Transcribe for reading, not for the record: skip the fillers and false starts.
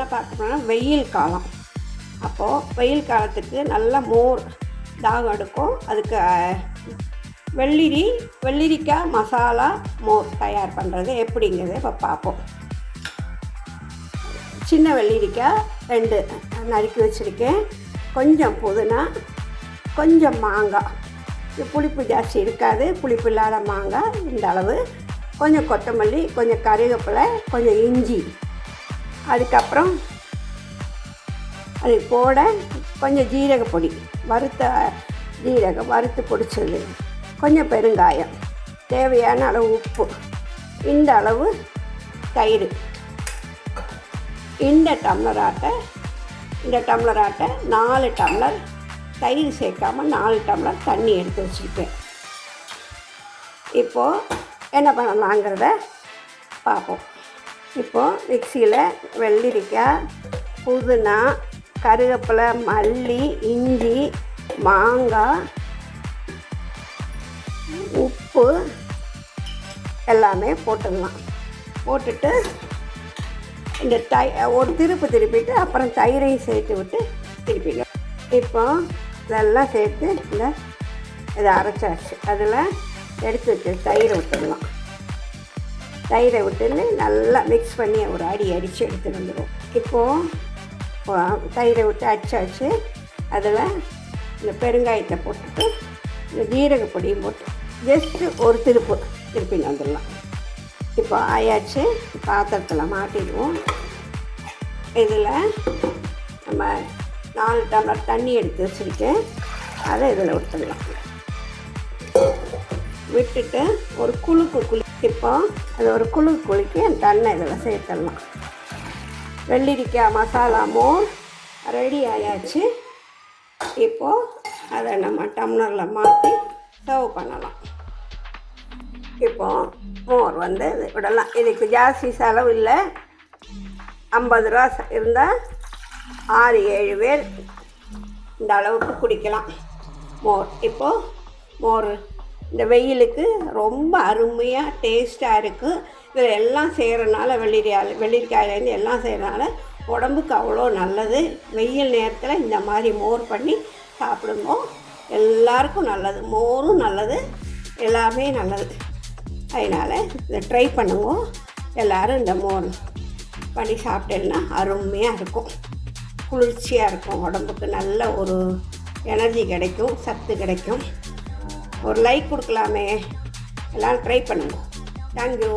என்ன பார்க்கணும்னா வெயில் காலம். அப்போது வெயில் காலத்துக்கு நல்ல மோர் தாகம் எடுக்கும். அதுக்கு வெள்ளரிக்காய் மசாலா மோர் தயார் பண்ணுறது எப்படிங்கிறத இப்போ பார்ப்போம். சின்ன வெள்ளரிக்காய் 2 நறுக்கி வச்சுருக்கேன். கொஞ்சம் புதினா, கொஞ்சம் மாங்காய். புளிப்பு ஜாஸ்தி இருக்காது, புளிப்பு இல்லாத மாங்காய் இந்த அளவு. கொஞ்சம் கொத்தமல்லி, கொஞ்சம் கருவேப்பிலை, கொஞ்சம் இஞ்சி. அதுக்கப்புறம் அது போட கொஞ்சம் ஜீரகப்பொடி, வறுத்த ஜீரகம் வறுத்து பொடிச்சது, கொஞ்சம் பெருங்காயம், தேவையான அளவு உப்பு, இந்த அளவு தயிர். இந்த டம்ளராட்டை 4 டம்ளர் தயிர் சேர்க்காமல் 4 டம்ளர் தண்ணி எடுத்து வச்சுருக்கேன். இப்போது என்ன பண்ணலாங்கிறத பார்ப்போம். இப்போது மிக்சியில் வெள்ளரிக்காய், புதினா, கருவேப்பிலை, மல்லி, இஞ்சி, மாங்காய், உப்பு எல்லாமே போட்டுடலாம். போட்டுட்டு இந்த ஒரு திருப்பிட்டு அப்புறம் தயிரையும் சேர்த்து விட்டு திருப்பிங்க. இப்போ இதெல்லாம் சேர்த்து இதை அரைச்சாச்சு. அதில் எடுத்து வச்சு தயிரை விட்டுடலாம். தயிரை விட்டுன்னு நல்லா மிக்ஸ் பண்ணி ஒரு அடித்து எடுத்துட்டு வந்துடும். இப்போது தயிரை விட்டு அடிச்சாச்சு. அதில் இந்த பெருங்காயத்தை போட்டுட்டு இந்த ஜீரகப்பொடியும் போட்டு ஜஸ்ட்டு ஒரு திருப்பின்னு வந்துடலாம். இப்போ ஆயாச்சு. பாத்திரத்தில் மாட்டிடுவோம். இதில் நம்ம 4 டம்ளர் தண்ணி எடுத்து வச்சுருக்கேன். அதை இதில் விட்டுடலாம். விட்டுட்டு ஒரு குலுக்கு இப்போ அது ஒரு குலுக்கு அந்த தண்ணி இதில் சேர்த்துடலாம். வெள்ளரிக்காய் மசாலா மோர் ரெடி ஆயாச்சு. இப்போது அதை நம்ம டம்ளரில் மாற்றி சர்வ் பண்ணலாம். இப்போது மோர் விடலாம். இதுக்கு ஜாஸ்தி செலவு இல்லை. 50 ரூபா இருந்தால் 6-7 பேர் இந்த அளவுக்கு குடிக்கலாம் மோர். இப்போது மோர் இந்த வெயிலுக்கு ரொம்ப அருமையாக டேஸ்ட்டாக இருக்குது. இதில் எல்லாம் செய்கிறனால வெள்ளரிக்காயிலேருந்து எல்லாம் செய்கிறனால உடம்புக்கு அவ்வளோ நல்லது. வெயில் நேரத்தில் இந்த மாதிரி மோர் பண்ணி சாப்பிடுங்க. எல்லாருக்கும் நல்லது. மோரும் நல்லது, எல்லாமே நல்லது. அதனால் இதை ட்ரை பண்ணுங்க. எல்லோரும் இந்த மோர் பண்ணி சாப்பிட்டேன்னா அருமையாக இருக்கும், குளிர்ச்சியாக இருக்கும். உடம்புக்கு நல்ல ஒரு எனர்ஜி கிடைக்கும், சத்து கிடைக்கும். ஒரு லைக் கொடுக்கலாமே. எல்லோரும் ட்ரை பண்ணுங்க. தேங்க்யூ.